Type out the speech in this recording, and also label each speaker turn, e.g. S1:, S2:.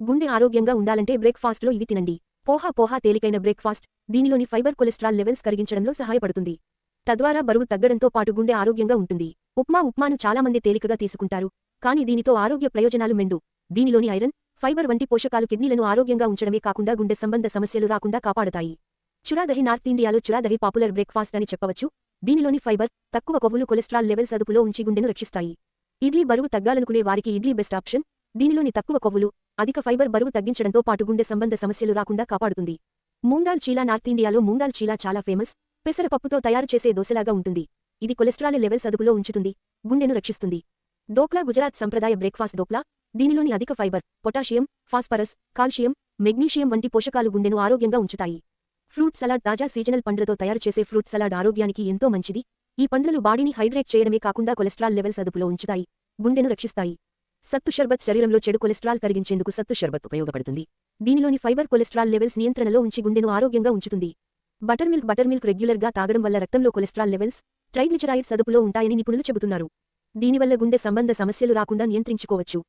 S1: గుండె ఆరోగ్యంగా ఉండాలంటే బ్రేక్ఫాస్ట్లో ఇవి తినండి. పోహా తేలికైన బ్రేక్ఫాస్ట్, దీనిలోని ఫైబర్ కొలెస్ట్రాల్ లెవెల్స్ కరిగించడంలో సహాయపడుతుంది. తద్వారా బరువు తగ్గడంతో పాటు గుండె ఆరోగ్యంగా ఉంటుంది. ఉప్మాను చాలామంది తేలికగా తీసుకుంటారు, కానీ దీనితో ఆరోగ్య ప్రయోజనాలు మెండు. దీనిలోని ఐరన్, ఫైబర్ వంటి పోషకాలు కిడ్నీలను ఆరోగ్యంగా ఉంచడమే కాకుండా గుండె సంబంధ సమస్యలు రాకుండా కాపాడతాయి. చురా దహి నార్త్ ఇండియాలో చురా దహి పాపులర్ బ్రేక్ఫాస్ట్ అని చెప్పవచ్చు. దీనిలోని ఫైబర్, తక్కువ కొవ్వులు కొలెస్ట్రాల్ లెవెల్స్ అదుపులో ఉంచి గుండెను రక్షిస్తాయి. ఇడ్లీ బరువు తగ్గాలనుకునే వారికి ఇడ్లీ బెస్ట్ ఆప్షన్. దీనిలోని తక్కువ కొవ్వులు, అధిక ఫైబర్ బరువు తగ్గించడంతో పాటు గుండె సంబంధ సమస్యలు రాకుండా కాపాడుతుంది. మూంగాల్ చీలా నార్త్ ఇండియాలో మూంగాల్ చీలా చాలా ఫేమస్. పెసరపప్పుతో తయారు చేసే దోశలాగా ఉంటుంది. ఇది కొలెస్ట్రాల్ లెవెల్స్ అదుపులో ఉంచుతుంది, గుండెను రక్షిస్తుంది. దోక్లా గుజరాత్ సంప్రదాయ బ్రేక్ఫాస్ట్ దోక్లా. దీనిలోని అధిక fibre, potassium, phosphorus, calcium, magnesium వంటి పోషకాలు గుండెను ఆరోగ్యంగా ఉంచుతాయి. ఫ్రూట్ సలాడ్ తాజా సీజనల్ పండ్లతో తయారు చేసే ఫ్రూట్ సలాడ్ ఆరోగ్యానికి ఎంతో మంచిది. ఈ పండ్లు బాడీని హైడ్రేట్ చేయడమే కాకుండా కొలెస్ట్రాల్ లెవెల్స్ అదుపులో ఉంచుతాయి, గుండెను రక్షిస్తాయి. సత్తు షర్బత్ శరీరంలో చెడు కొలెస్ట్రాల్ కరిగించేందుకు సత్తు షర్బత్ ఉపయోగపడుతుంది. దీనిలోని ఫైబర్ కొలెస్ట్రాల్ లెవెల్స్ నియంత్రణలో ఉంచి గుండెను ఆరోగ్యంగా ఉంచుతుంది. బటర్ మిల్క్ రెగ్యులర్గా తాగడం వల్ల రక్తంలో కొలెస్ట్రాల్ లెవెల్స్, ట్రైగ్లిజరాయిడ్స్ అదుపులో ఉంటాయని నిపుణులు చెబుతున్నారు. దీనివల్ల గుండె సంబంధ సమస్యలు రాకుండా నియంత్రించుకోవచ్చు.